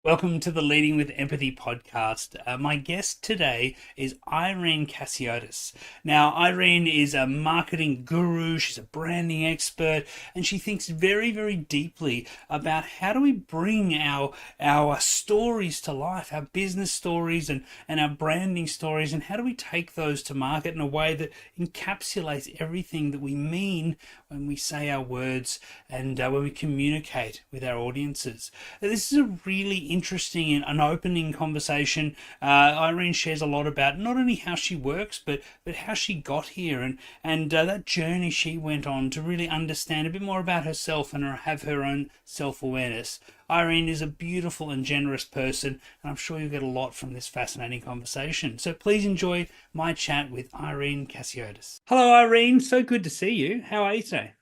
Welcome to the Leading with Empathy podcast. My guest today is Irene Cassiotis. Now, Irene is a marketing guru, she's a branding expert, and she thinks very, very deeply about how do we bring our stories to life, our business stories and our branding stories, and how do we take those to market in a way that encapsulates everything that we mean when we say our words and when we communicate with our audiences. This is a really interesting and an opening conversation. Irene shares a lot about not only how she works, but how she got here and that journey she went on to really understand a bit more about herself and have her own self-awareness. Irene is a beautiful and generous person, and I'm sure you'll get a lot from this fascinating conversation. So please enjoy my chat with Irene Cassiotis. Hello, Irene. So good to see you. How are you today?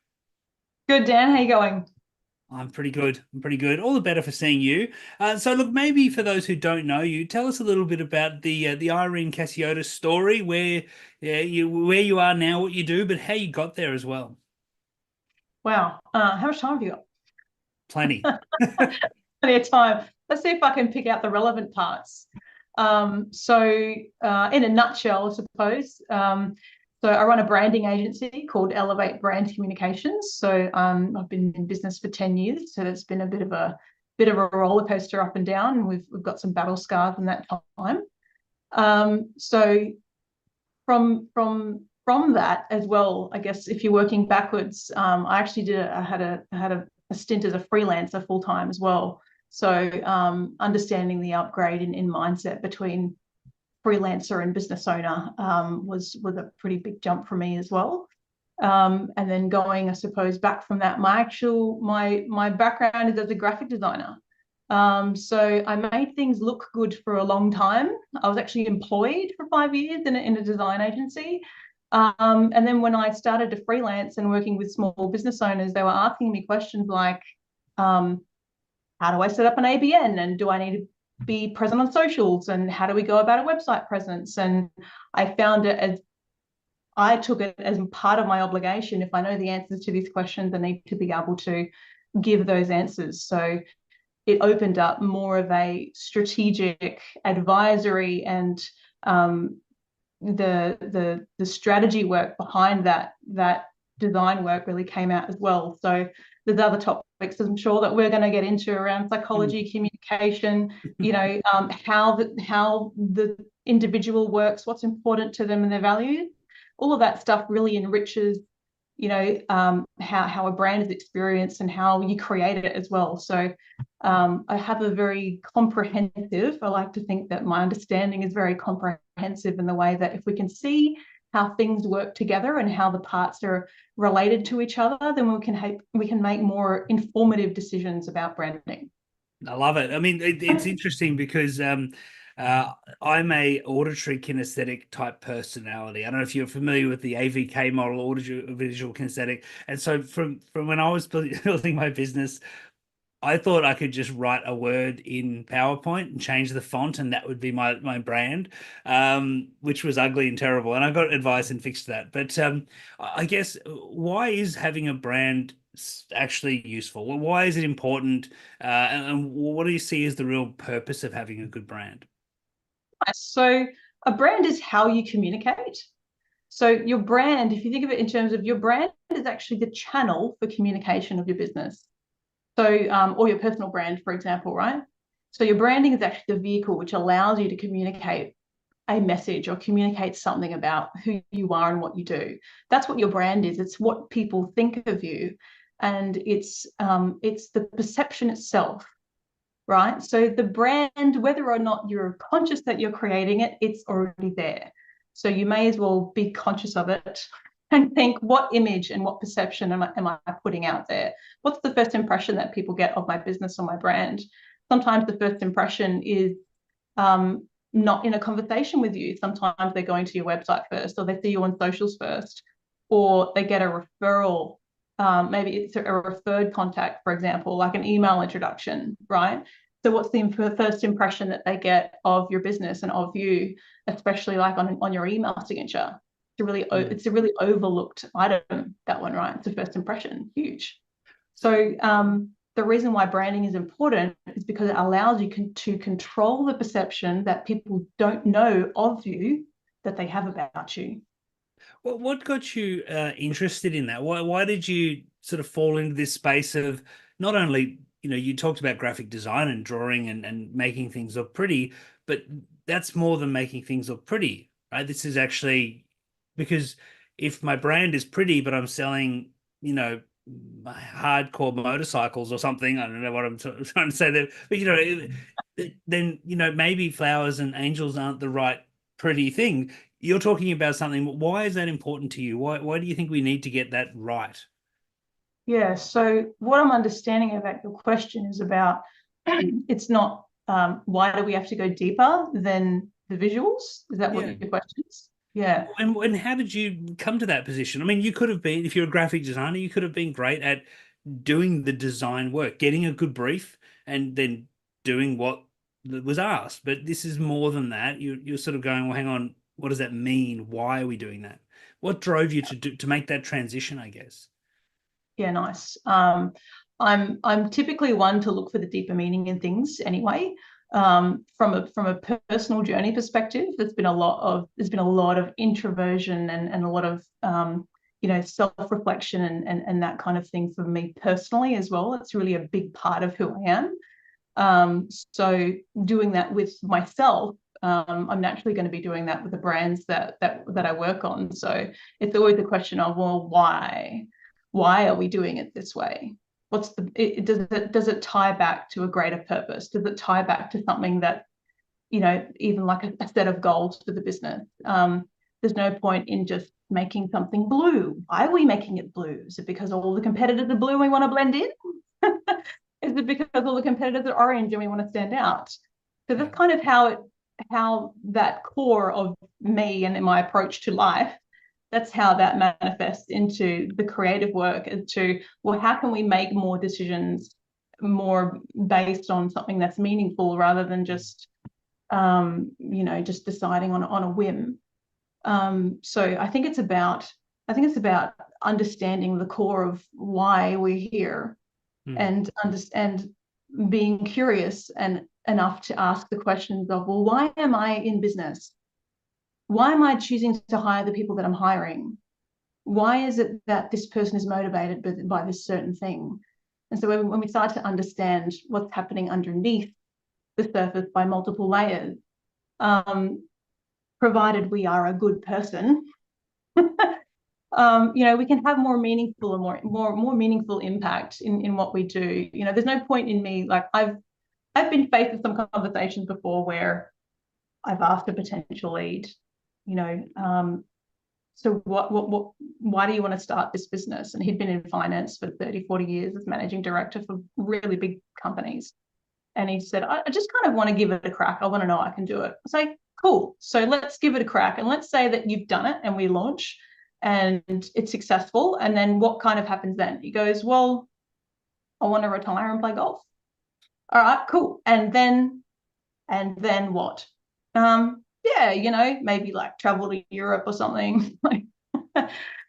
Good, Dan. How you going? I'm pretty good. I'm pretty good. All the better for seeing you. So, look, maybe for those who don't know you, tell us a little bit about the Irene Cassiotis story, where you are now, what you do, but how you got there as well. Wow. How much time have you Plenty. got? Plenty of time. Let's see if I can pick out the relevant parts. In a nutshell, I suppose. So I run a branding agency called Elevate Brand Communications. So I've been in business for 10 years. So it's been a bit of a roller coaster up and down. And we've got some battle scars in that time. So from that as well, I guess if you're working backwards, I actually had a stint as a freelancer full time as well. So understanding the upgrade in mindset between freelancer and business owner was a pretty big jump for me as well. And then going, I suppose, back from that, my background is as a graphic designer. So I made things look good for a long time. I was actually employed for 5 years in a design agency. And then when I started to freelance and working with small business owners, they were asking me questions like, how do I set up an ABN? And do I need to be present on socials? And how do we go about a website presence? And I took it as part of my obligation. If I know the answers to these questions, I need to be able to give those answers. So it opened up more of a strategic advisory, and the strategy work behind that design work really came out as well. So there's other topics I'm sure that we're going to get into around psychology, communication, how the individual works, what's important to them and their values. All of that stuff really enriches how a brand is experienced and how you create it as well. So I have a very comprehensive, I like to think that my understanding is very comprehensive in the way that if we can see how things work together and how the parts are related to each other, then we can make more informative decisions about branding. I love it. I mean, it's interesting because I'm a auditory kinesthetic type personality. I don't know if you're familiar with the AVK model, audio visual kinesthetic. And so from when I was building my business, I thought I could just write a word in PowerPoint and change the font, and that would be my brand, which was ugly and terrible. And I got advice and fixed that. But I guess why is having a brand actually useful? Well, why is it important? And what do you see as the real purpose of having a good brand? So a brand is how you communicate. So your brand, if you think of it in terms of your brand, is actually the channel for communication of your business. So, or your personal brand, for example, right? So your branding is actually the vehicle which allows you to communicate a message or communicate something about who you are and what you do. That's what your brand is. It's what people think of you, and it's the perception itself, right? So the brand, whether or not you're conscious that you're creating it, it's already there. So you may as well be conscious of it and think, what image and what perception am I putting out there? What's the first impression that people get of my business or my brand? Sometimes the first impression is not in a conversation with you. Sometimes they're going to your website first, or they see you on socials first, or they get a referral. Maybe it's a referred contact, for example, like an email introduction, right? So what's the first impression that they get of your business and of you, especially like on your email signature? It's a really overlooked item, that one, right? It's a first impression, huge. So the reason why branding is important is because it allows you to control the perception that people don't know of you that they have about you. What got you interested in that? Why did you sort of fall into this space of not only, you talked about graphic design and drawing and making things look pretty, but that's more than making things look pretty, right? This is actually because if my brand is pretty, but I'm selling, hardcore motorcycles or something, I don't know what I'm trying to say there, but then maybe flowers and angels aren't the right pretty thing. You're talking about something. Why is that important to you? Why do you think we need to get that right? Yeah, so what I'm understanding about your question is about it's not why do we have to go deeper than the visuals? Is that what Yeah. your question is? Yeah. And how did you come to that position? I mean, you could have been, if you're a graphic designer, you could have been great at doing the design work, getting a good brief, and then doing what was asked. But this is more than that. You're sort of going, well, hang on, what does that mean? Why are we doing that? What drove you to make that transition, I guess? Yeah, nice. I'm typically one to look for the deeper meaning in things anyway. From a personal journey perspective, there's been a lot of introversion and a lot of self-reflection and that kind of thing for me personally as well. It's really a big part of who I am. So doing that with myself, I'm naturally going to be doing that with the brands that I work on. So it's always a question of, well, why? Why are we doing it this way? Does it tie back to a greater purpose? Does it tie back to something that, even like a set of goals for the business? There's no point in just making something blue. Why are we making it blue? Is it because all the competitors are blue and we want to blend in? Is it because all the competitors are orange and we want to stand out? So that's kind of how that core of me and my approach to life, that's how that manifests into the creative work, into, well, how can we make more decisions more based on something that's meaningful rather than just just deciding on a whim. So I think it's about understanding the core of why we're here, and being curious and enough to ask the questions of, well, why am I in business? Why am I choosing to hire the people that I'm hiring? Why is it that this person is motivated by this certain thing? And so when we start to understand what's happening underneath the surface by multiple layers, provided we are a good person, we can have more meaningful and more meaningful impact in what we do. There's no point in me, like I've been faced with some conversations before where I've asked a potential lead, so why do you want to start this business? And he'd been in finance for 30, 40 years as managing director for really big companies. And he said, I just kind of want to give it a crack. I want to know I can do it. I was like, cool. So let's give it a crack. And let's say that you've done it and we launch and it's successful. And then what kind of happens then? He goes, well, I want to retire and play golf. All right, cool. And then what? Yeah, maybe like travel to Europe or something. Like,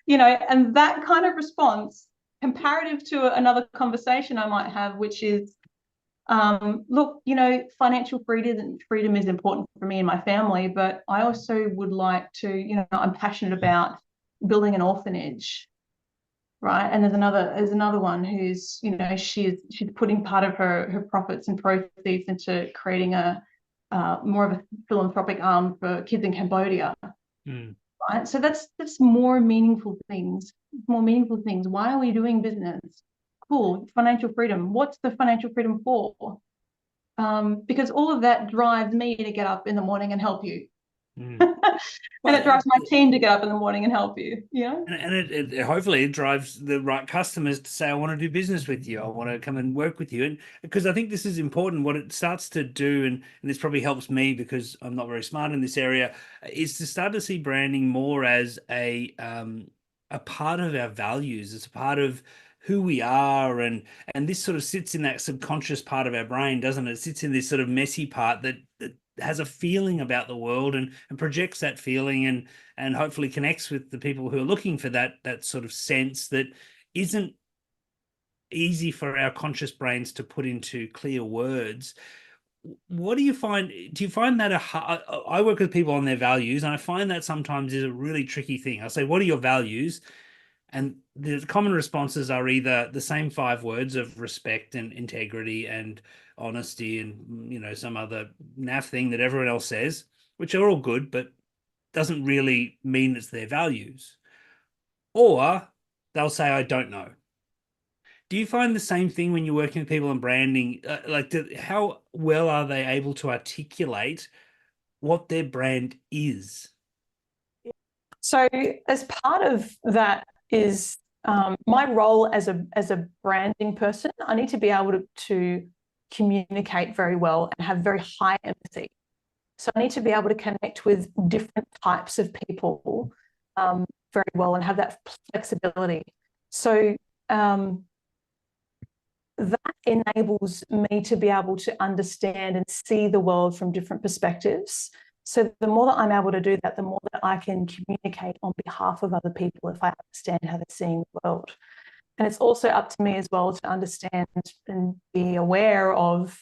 and that kind of response, comparative to another conversation I might have, which is, look, financial freedom is important for me and my family, but I also would like to, I'm passionate about building an orphanage, right? And there's another one who's, she's putting part of her profits and proceeds into creating a more of a philanthropic arm for kids in Cambodia. Right? So that's more meaningful things. Why are we doing business? Cool, financial freedom. What's the financial freedom for? Because all of that drives me to get up in the morning and help you. And it drives my team to get up in the morning and help you. And it hopefully it drives the right customers to say, I want to do business with you. I want to come and work with you. And because I think this is important, what it starts to do, and this probably helps me because I'm not very smart in this area, is to start to see branding more as a part of our values. It's a part of who we are, and this sort of sits in that subconscious part of our brain, doesn't it? It sits in this sort of messy part that has a feeling about the world and projects that feeling and hopefully connects with the people who are looking for that sort of sense that isn't easy for our conscious brains to put into clear words. What do you find? Do you find that I work with people on their values, and I find that sometimes is a really tricky thing. I say, "What are your values?" And the common responses are either the same five words of respect and integrity and honesty and some other naff thing that everyone else says, which are all good, but doesn't really mean it's their values. Or they'll say, "I don't know." Do you find the same thing when you're working with people on branding? How well are they able to articulate what their brand is? So as part of that is my role as a branding person, I need to be able to communicate very well and have very high empathy. So I need to be able to connect with different types of people very well and have that flexibility. So that enables me to be able to understand and see the world from different perspectives. So the more that I'm able to do that, the more that I can communicate on behalf of other people if I understand how they're seeing the world. And it's also up to me as well to understand and be aware of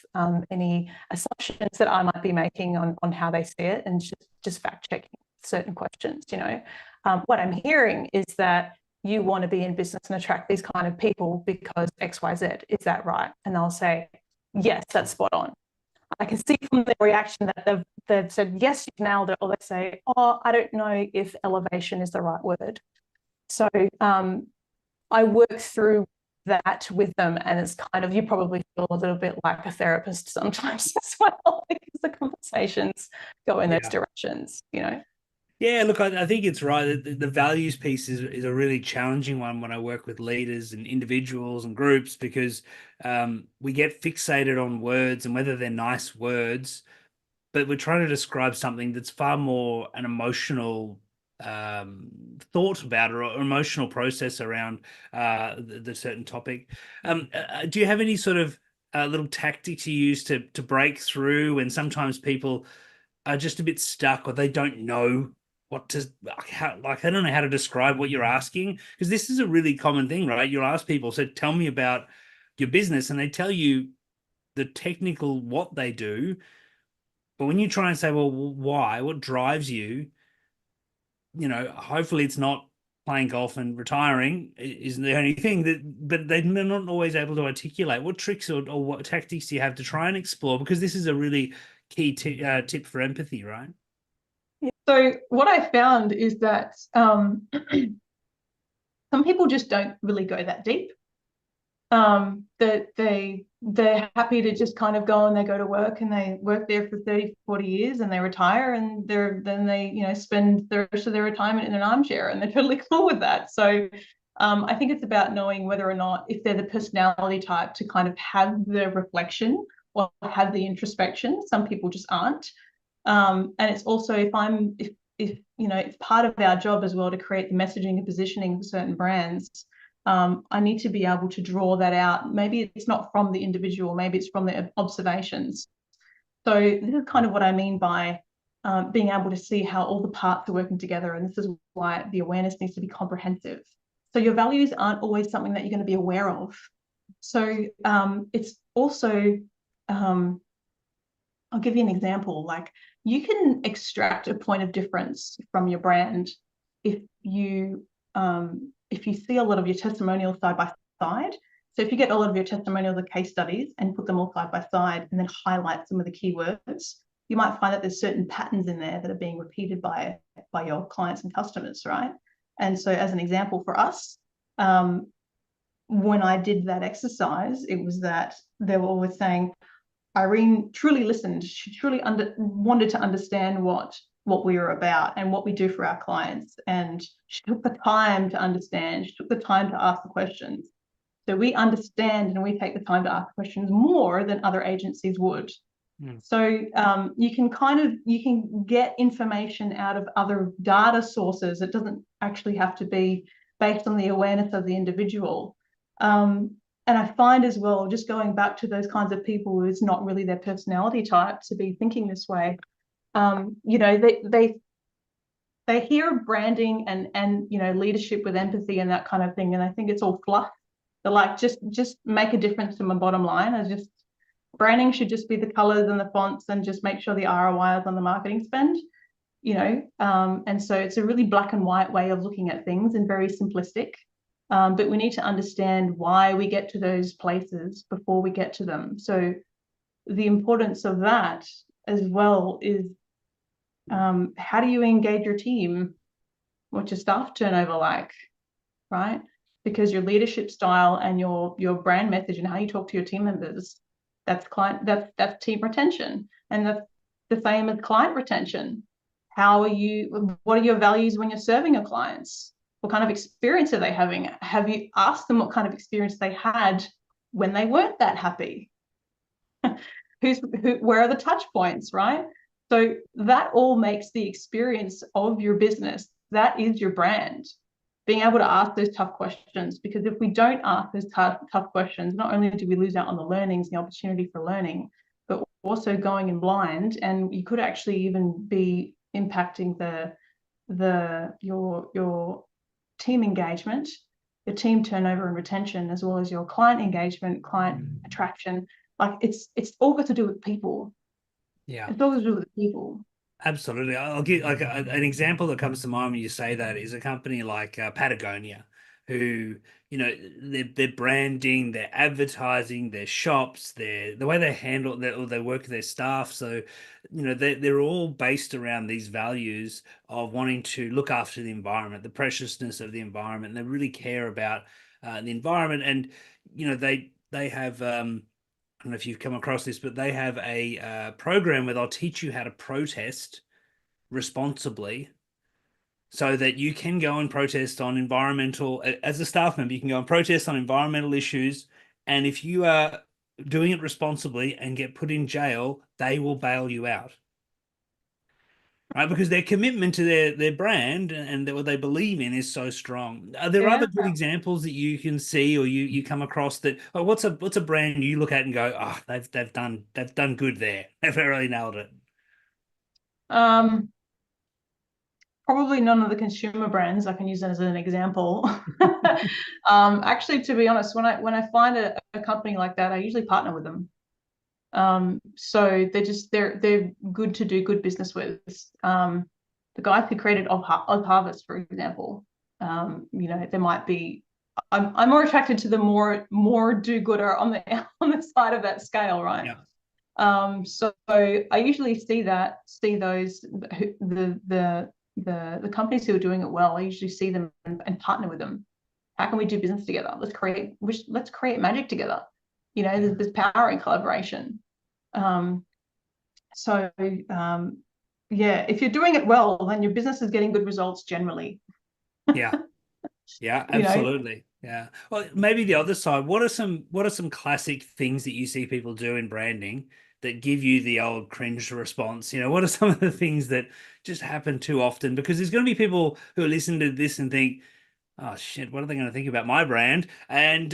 any assumptions that I might be making on how they see it, and just fact checking certain questions. What I'm hearing is that you want to be in business and attract these kind of people because X, Y, Z. Is that right? And they'll say, yes, that's spot on. I can see from their reaction that they've said, yes, you've nailed it. Or they say, oh, I don't know if elevation is the right word. So I work through that with them, and it's kind of, you probably feel a little bit like a therapist sometimes as well, because the conversations go in those directions. Yeah, look, I think it's right. The values piece is a really challenging one when I work with leaders and individuals and groups, because we get fixated on words and whether they're nice words, but we're trying to describe something that's far more an emotional thought about, or emotional process around the certain topic. Do you have any sort of little tactics you use to break through when sometimes people are just a bit stuck, or they don't know what to, I don't know how to describe what you're asking? Because this is a really common thing, right? You'll ask people, so tell me about your business, and they tell you the technical what they do, but when you try and say, well, why, what drives you, hopefully it's not playing golf and retiring is the only thing but they're not always able to articulate. What tricks or what tactics do you have to try and explore? Because this is a really key tip for empathy, right? So what I found is that some people just don't really go that deep. That they're happy to just kind of go and they go to work and they work there for 30, 40 years and they retire, and then they spend the rest of their retirement in an armchair, and they're totally cool with that. So I think it's about knowing whether or not, if they're the personality type to kind of have the reflection or have the introspection. Some people just aren't. And it's also, if it's part of our job as well to create the messaging and positioning for certain brands. I need to be able to draw that out. Maybe it's not from the individual, maybe it's from the observations. So this is kind of what I mean by being able to see how all the parts are working together. And this is why the awareness needs to be comprehensive. So your values aren't always something that you're going to be aware of. So it's also, I'll give you an example. Like, you can extract a point of difference from your brand if you see a lot of your testimonials side by side. So if you get a lot of your testimonials or case studies and put them all side by side and then highlight some of the keywords, you might find that there's certain patterns in there that are being repeated by your clients and customers, right? And so as an example for us, when I did that exercise, it was that they were always saying, Irene truly listened. She truly wanted to understand what we were about and what we do for our clients. And she took the time to understand. She took the time to ask the questions. So we understand and we take the time to ask questions more than other agencies would. So you can get information out of other data sources. It doesn't actually have to be based on the awareness of the individual. And I find as well, just going back to those kinds of people who it's not really their personality type to be thinking this way, they hear branding and leadership with empathy and that kind of thing, and I think it's all fluff. They're like, just make a difference to my bottom line. I just branding should just be the colors and the fonts and just make sure the ROI is on the marketing spend, and so it's a really black and white way of looking at things and very simplistic. But we need to understand why we get to those places before we get to them. So the importance of that as well is, how do you engage your team? What's your staff turnover like, right? Because your leadership style and your brand message and how you talk to your team members, that's team retention, and that's the same as client retention. What are your values when you're serving your clients? What kind of experience are they having? Have you asked them what kind of experience they had when they weren't that happy? Where are the touch points, right? So that all makes the experience of your business. That is your brand. Being able to ask those tough questions, because if we don't ask those tough questions, not only do we lose out on the learnings, the opportunity for learning, but also going in blind, and you could actually even be impacting your team engagement, your team turnover and retention, as well as your client engagement, client attraction. Like it's all got to do with people. Yeah. It's all got to do with people. Absolutely. I'll give like an example that comes to mind when you say that is a company like Patagonia, who, their branding, their advertising, their shops, the way they handle or they work with their staff. So, they're all based around these values of wanting to look after the environment, the preciousness of the environment. And they really care about the environment. And, they have I don't know if you've come across this, but they have a program where they'll teach you how to protest responsibly so that you can go and protest on as a staff member, you can go and protest on environmental issues. And if you are doing it responsibly and get put in jail, they will bail you out. Right, because their commitment to their brand and what they believe in is so strong. Are there Yeah. other good examples that you can see or you come across that? Oh, what's a brand you look at and go, oh, they've done good there. They've really nailed it. Um, Probably none of the consumer brands. I can use that as an example. Actually, to be honest, when I find a company like that, I usually partner with them. So they're good to do good business with. The guys who created Oz Harvest, for example, there might be. I'm more attracted to the more do-gooder on the on the side of that scale, right? Yeah. So I usually see those the companies who are doing it well. I usually see them and partner with them. How can we do business together? Let's create magic together. There's power in collaboration. So yeah, if you're doing it well, then your business is getting good results generally. Yeah. Yeah, You know, absolutely. Yeah. Well, maybe the other side, what are some classic things that you see people do in branding that give you the old cringe response? What are some of the things that just happen too often? Because there's going to be people who listen to this and think, oh shit, what are they going to think about my brand? And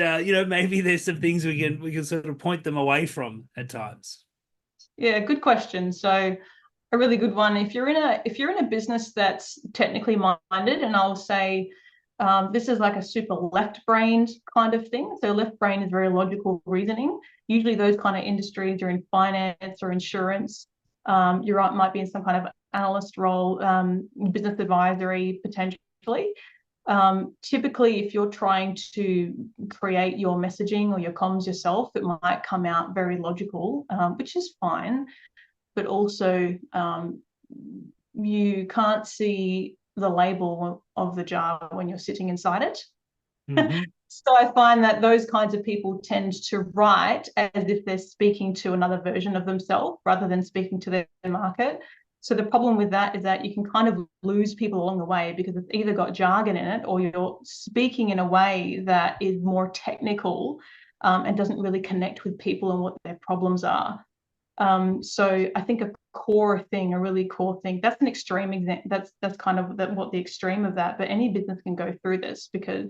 maybe there's some things we can sort of point them away from at times. yeah, good question. So a really good one. If you're in a business that's technically minded, and I'll say this is like a super left-brained kind of thing. So left brain is very logical reasoning. Usually those kind of industries are in finance or insurance. You might be in some kind of analyst role, business advisory potentially. Typically, if you're trying to create your messaging or your comms yourself, it might come out very logical, which is fine, but also you can't see the label of the jar when you're sitting inside it. Mm-hmm. So I find that those kinds of people tend to write as if they're speaking to another version of themselves rather than speaking to their market. So the problem with that is that you can kind of lose people along the way because it's either got jargon in it or you're speaking in a way that is more technical and doesn't really connect with people and what their problems are. So I think a really core thing, that's an extreme example. That's kind of what the extreme of that, but any business can go through this because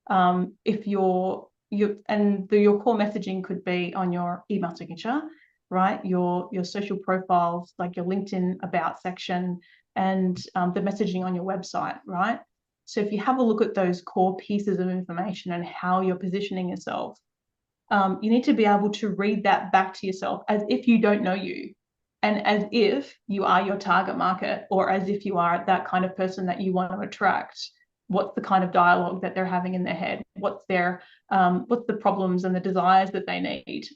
if your core messaging could be on your email signature, right? Your social profiles, like your LinkedIn about section, and the messaging on your website, right? So if you have a look at those core pieces of information and how you're positioning yourself, you need to be able to read that back to yourself as if you don't know you, and as if you are your target market, or as if you are that kind of person that you want to attract. What's the kind of dialogue that they're having in their head? What's the problems and the desires that they need?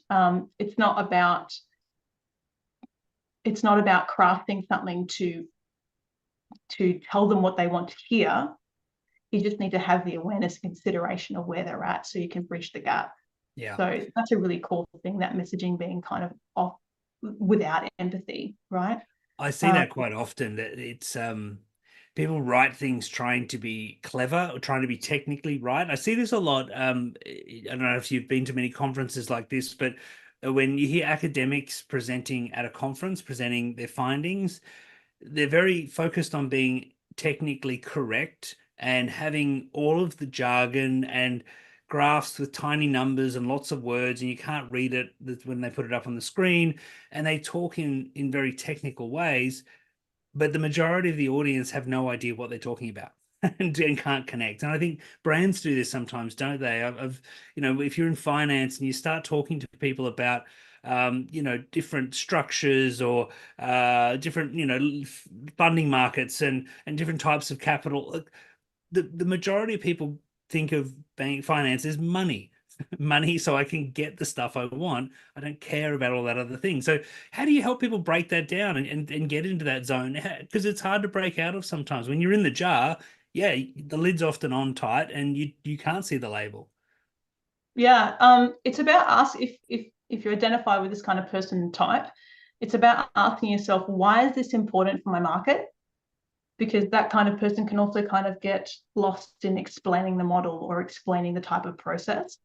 It's not about crafting something to tell them what they want to hear. You just need to have the awareness and consideration of where they're at so you can bridge the gap. Yeah. So that's a really cool thing, that messaging being kind of off without empathy, right? I see that quite often, that it's people write things trying to be clever or trying to be technically right. I see this a lot. I don't know if you've been to many conferences like this, but when you hear academics presenting at a conference, presenting their findings, they're very focused on being technically correct and having all of the jargon and graphs with tiny numbers and lots of words, and you can't read it when they put it up on the screen. And they talk in very technical ways, but the majority of the audience have no idea what they're talking about. And can't connect. And I think brands do this sometimes, don't they? If you're in finance and you start talking to people about different structures or different, funding markets and different types of capital. The majority of people think of bank finance as money. Money so I can get the stuff I want. I don't care about all that other thing. So how do you help people break that down and get into that zone? Because it's hard to break out of sometimes. When you're in the jar, yeah, the lid's often on tight and you can't see the label. Yeah, it's about us. If you identify with this kind of person type, it's about asking yourself, why is this important for my market? Because that kind of person can also kind of get lost in explaining the model or explaining the type of process.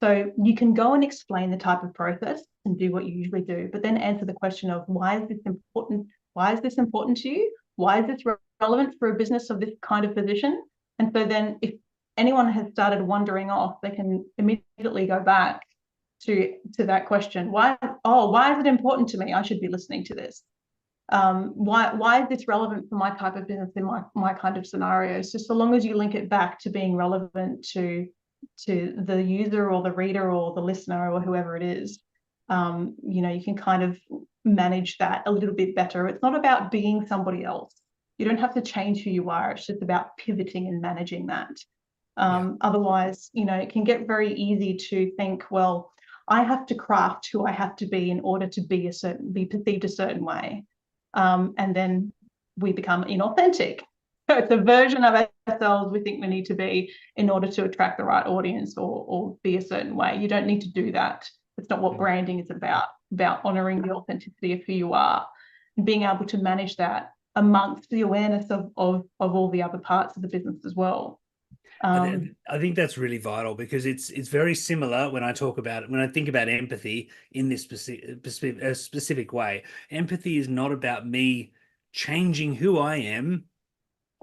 So you can go and explain the type of process and do what you usually do, but then answer the question of, why is this important? Why is this important to you? Why is this relevant for a business of this kind of position? And so then if anyone has started wandering off, they can immediately go back to that question. Why is it important to me? I should be listening to this. Why is this relevant for my type of business in my kind of scenario? So long as you link it back to being relevant to the user or the reader or the listener or whoever it is, you can kind of manage that a little bit better. It's not about being somebody else. You don't have to change who you are. It's just about pivoting and managing that. Otherwise, it can get very easy to think, well, I have to craft who I have to be in order to be perceived a certain way. And then we become inauthentic. So it's a version of ourselves we think we need to be in order to attract the right audience or be a certain way. You don't need to do that. It's not what branding is about honoring the authenticity of who you are and being able to manage that amongst the awareness of all the other parts of the business as well. I think that's really vital because it's very similar when I think about empathy in this specific way. Empathy is not about me changing who I am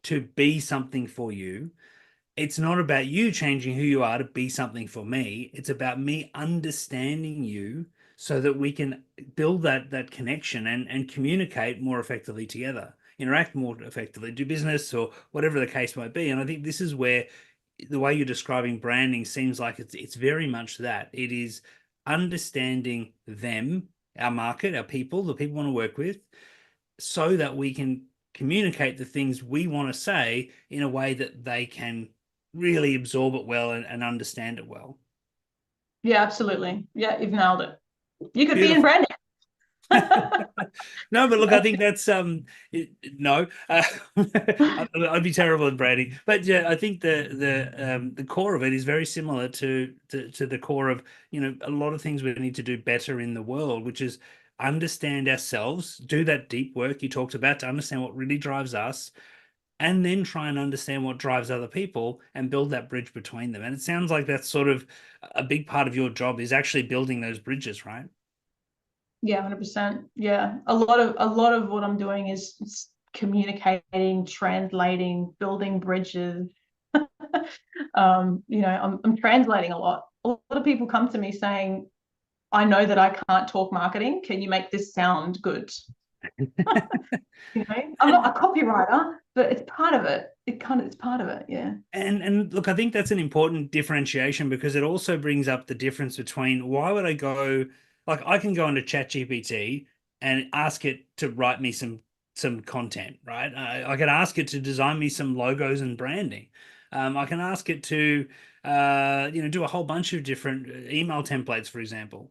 to be something for you. It's not about you changing who you are to be something for me. It's about me understanding you so that we can build that connection and communicate more effectively together, interact more effectively, do business or whatever the case might be. And I think this is where the way you're describing branding seems like it's very much that. It is understanding them, our market, our people, the people we want to work with, so that we can communicate the things we want to say in a way that they can really absorb it well and understand it well. Yeah, absolutely. Yeah, you've nailed it. You could be in Beautiful. branding. No, but look, I think that's no, I'd be terrible at branding. But yeah, I think the core of it is very similar to the core of a lot of things we need to do better in the world, which is understand ourselves, do that deep work you talked about to understand what really drives us, and then try and understand what drives other people and build that bridge between them. And it sounds like that's sort of a big part of your job is actually building those bridges, right? Yeah, 100%. Yeah. A lot of what I'm doing is communicating, translating, building bridges. I'm translating a lot. A lot of people come to me saying, I know that I can't talk marketing. Can you make this sound good? I'm And not a copywriter, but it's part of it. It's part of it. Yeah. and look, I think that's an important differentiation because it also brings up the difference between why would I go, like I can go into ChatGPT and ask it to write me some content, right? I can ask it to design me some logos and branding. I can ask it to do a whole bunch of different email templates, for example.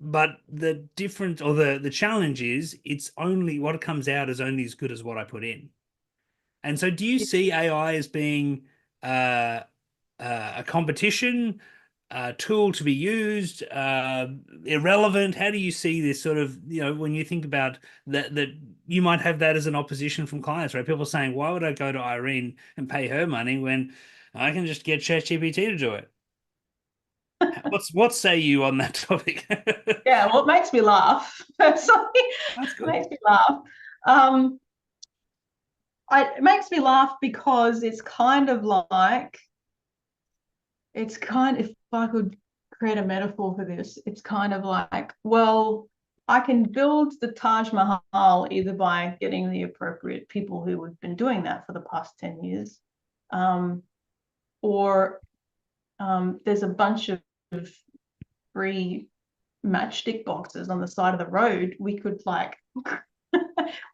But the difference or the challenge is it's only what comes out is only as good as what I put in. And so, do you see AI as being uh, a competition, a tool to be used, irrelevant? How do you see this sort of, when you think about that you might have that as an opposition from clients, right? People saying, why would I go to Irene and pay her money when I can just get ChatGPT to do it? What say you on that topic? Yeah, well, it makes me laugh. Personally, That's it good. makes me laugh. Um, it makes me laugh because it's kind of like if I could create a metaphor for this, it's kind of like, well, I can build the Taj Mahal either by getting the appropriate people who have been doing that for the past 10 years, um, or there's a bunch of free matchstick boxes on the side of the road. We could like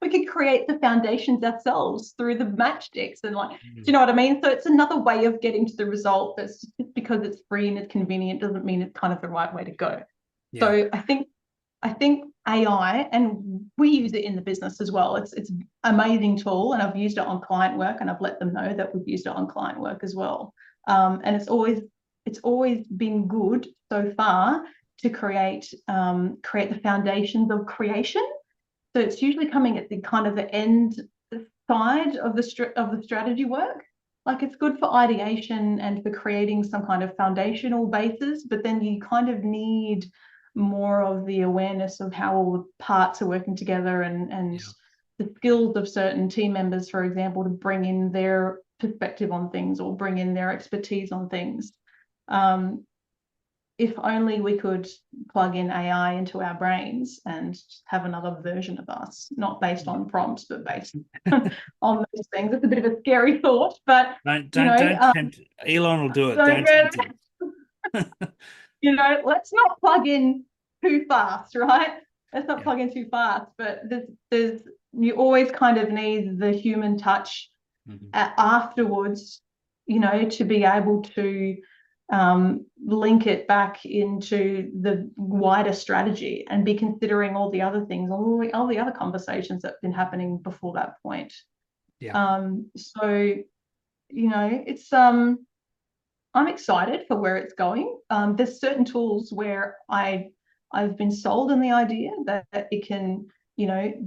we could create the foundations ourselves through the matchsticks and like, do you know what I mean? So it's another way of getting to the result. That's just because it's free and it's convenient doesn't mean it's kind of the right way to go. Yeah. So I think AI, and we use it in the business as well. It's an amazing tool, and I've used it on client work, and I've let them know that we've used it on client work as well. And it's always been good so far to create the foundations of creation. So it's usually coming at the kind of the end side of the strategy work. Like it's good for ideation and for creating some kind of foundational basis, but then you kind of need more of the awareness of how all the parts are working together and Yeah. the skills of certain team members, for example, to bring in their perspective on things or bring in their expertise on things. Um, if only we could plug in AI into our brains and just have another version of us, not based on prompts, but based on those things. It's a bit of a scary thought, but Don't you don't know, don't tempt. Elon will do it. don't Don't get tempt him. let's not plug in too fast, right? Let's not Yeah. plug in too fast. But there's you always kind of need the human touch Mhm. afterwards, to be able to link it back into the wider strategy and be considering all the other things, all the other conversations that have been happening before that point. Yeah. So it's I'm excited for where it's going. There's certain tools where I've been sold on the idea that it can,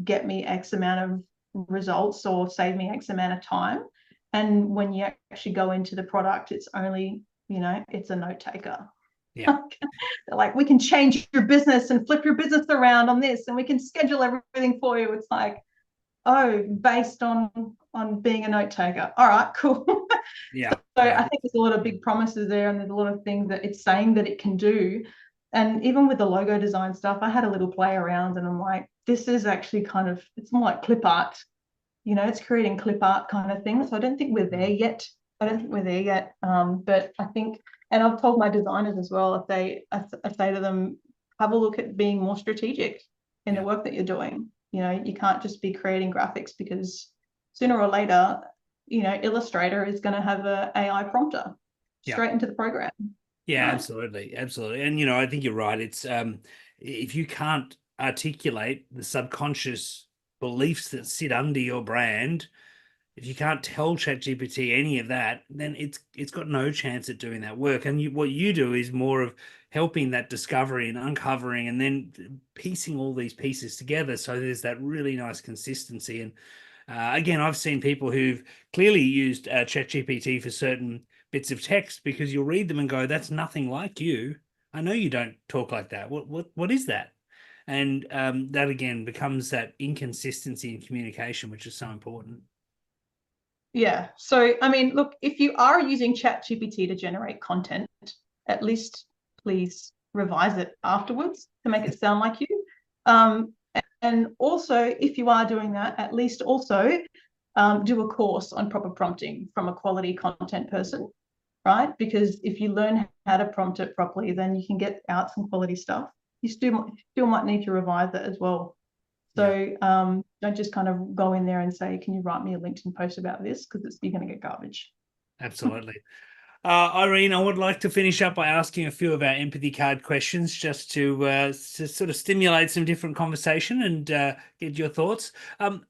get me X amount of results or save me X amount of time. And when you actually go into the product, it's only, it's a note taker. Yeah. Like, we can change your business and flip your business around on this, and we can schedule everything for you. It's like, oh, based on being a note taker. All right, cool. Yeah. So Yeah. I think there's a lot of big promises there, and there's a lot of things that it's saying that it can do. And even with the logo design stuff, I had a little play around, and I'm like, this is actually it's more like clip art. It's creating clip art kind of thing. So I don't think we're there yet. I don't think we're there yet. But I think, and I've told my designers as well, I say to them, have a look at being more strategic in the Yeah. work that you're doing. You can't just be creating graphics, because sooner or later, Illustrator is going to have a AI prompter Yeah. straight into the program, Yeah. right? Absolutely. Absolutely. And I think you're right. It's if you can't articulate the subconscious beliefs that sit under your brand, if you can't tell ChatGPT any of that, then it's got no chance at doing that work. And what you do is more of helping that discovery and uncovering, and then piecing all these pieces together. So there's that really nice consistency. And again, I've seen people who've clearly used ChatGPT for certain bits of text because you'll read them and go, "That's nothing like you. I know you don't talk like that. What is that?" And that again becomes that inconsistency in communication, which is so important. Yeah. So, I mean, look, if you are using ChatGPT to generate content, at least please revise it afterwards to make it sound like you. and also, if you are doing that, at least also do a course on proper prompting from a quality content person, right? Because if you learn how to prompt it properly, then you can get out some quality stuff. You still might need to revise it as well. Yeah, So don't just kind of go in there and say, can you write me a LinkedIn post about this? Because you're going to get garbage. absolutely. Irene, I would like to finish up by asking a few of our empathy card questions just to sort of stimulate some different conversation and get your thoughts.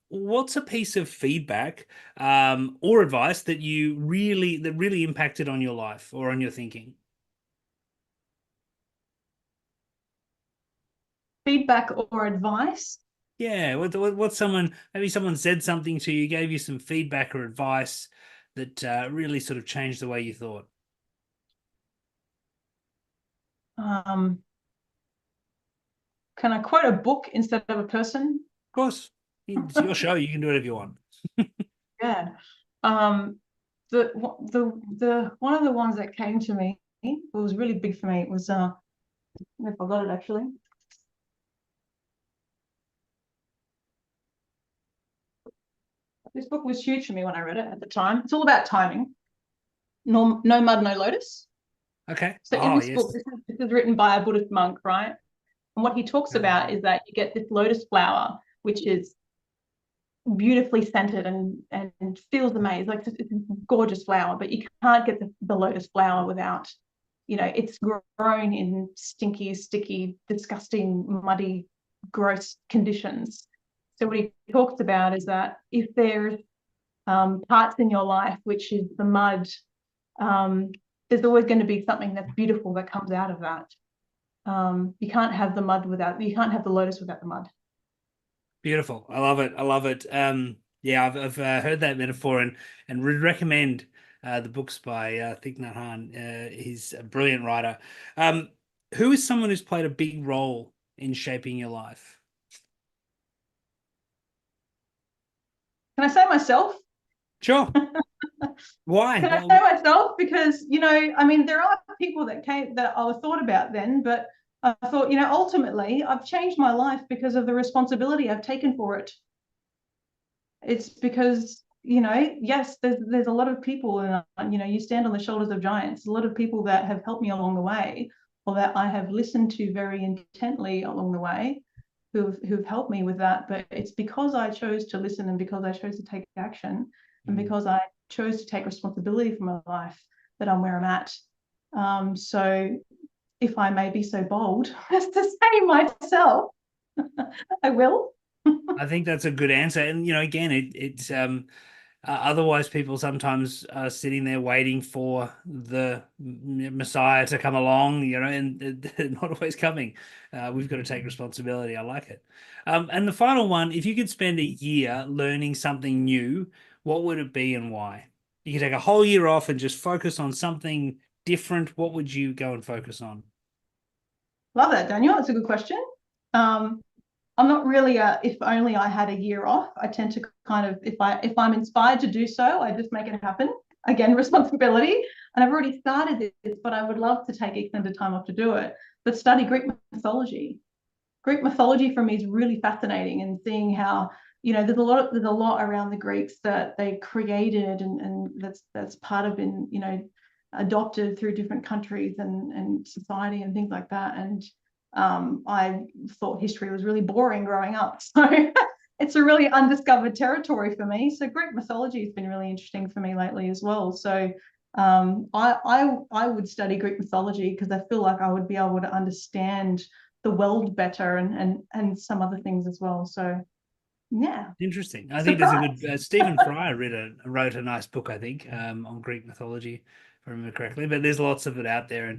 What's a piece of feedback or advice that really impacted on your life or on your thinking? Feedback or advice? Yeah, what maybe someone said something to you, gave you some feedback or advice that really sort of changed the way you thought. Um, can I quote a book instead of a person? Of course, it's your show. You can do whatever you want. Yeah. Um, the one of the ones that came to me, it was really big for me. It was I forgot it actually. This book was huge for me when I read it at the time. It's all about timing. No mud, no lotus. Okay. So in Oh, this book, yes. this is written by a Buddhist monk, right? And what he talks about is that you get this lotus flower, which is beautifully scented and feels amazing. Like it's a gorgeous flower, but you can't get the lotus flower without, it's grown in stinky, sticky, disgusting, muddy, gross conditions. So what he talks about is that if there's parts in your life, which is the mud, there's always going to be something that's beautiful that comes out of that. You can't have you can't have the lotus without the mud. Beautiful. I love it. I love it. Yeah, I've heard that metaphor and would recommend the books by Thich Nhat Hanh. He's a brilliant writer. Um, who is someone who's played a big role in shaping your life? Can I say myself? Sure. Why? Can I say myself? Because, I mean, there are people that came that I thought about then, but I thought, ultimately I've changed my life because of the responsibility I've taken for it. It's because, yes, there's a lot of people, and you stand on the shoulders of giants. A lot of people that have helped me along the way, or that I have listened to very intently along the way, who've helped me with that. But it's because I chose to listen, and because I chose to take action, and because I chose to take responsibility for my life, that I'm where I'm at. So if I may be so bold as to say myself, I will. I think that's a good answer. And again, it's otherwise people sometimes are sitting there waiting for the Messiah to come along, and not always coming. We've got to take responsibility. I like it. And the final one, if you could spend a year learning something new, what would it be and why? You could take a whole year off and just focus on something different. What would you go and focus on? Love that, Daniel. That's a good question. Um, I'm not really if only I had a year off. I tend to kind of, if I'm inspired to do so, I just make it happen. Again, responsibility. And I've already started this, but I would love to take extended time off to do it. But study Greek mythology. Greek mythology for me is really fascinating, and seeing how, there's a lot around the Greeks that they created, and that's part of been, adopted through different countries and society and things like that. And I thought history was really boring growing up. So it's a really undiscovered territory for me. So Greek mythology has been really interesting for me lately as well. So I would study Greek mythology because I feel like I would be able to understand the world better, and some other things as well. So yeah, Interesting. I think there's a surprise. good Stephen Fry wrote a nice book, I think, on Greek mythology, if I remember correctly. But there's lots of it out there,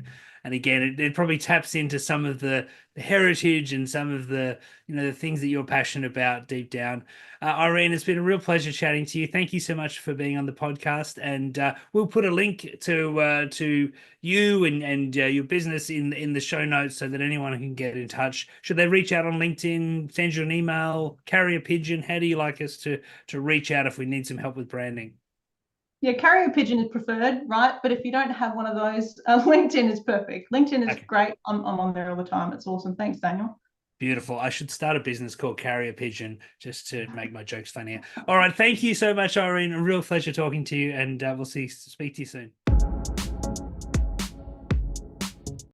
and again, it probably taps into some of the heritage and some of the things that you're passionate about deep down. Irene, it's been a real pleasure chatting to you. Thank you so much for being on the podcast, and we'll put a link to you and your business in the show notes so that anyone can get in touch. Should they reach out on LinkedIn, send you an email, carry a pigeon? How do you like us to reach out if we need some help with branding? Yeah, carrier pigeon is preferred, right? But if you don't have one of those, LinkedIn is perfect. LinkedIn is Okay. great. I'm on there all the time. It's awesome. Thanks, Daniel. Beautiful. I should start a business called Carrier Pigeon just to make my jokes funnier. All right. Thank you so much, Irene. A real pleasure talking to you, and we'll speak to you soon.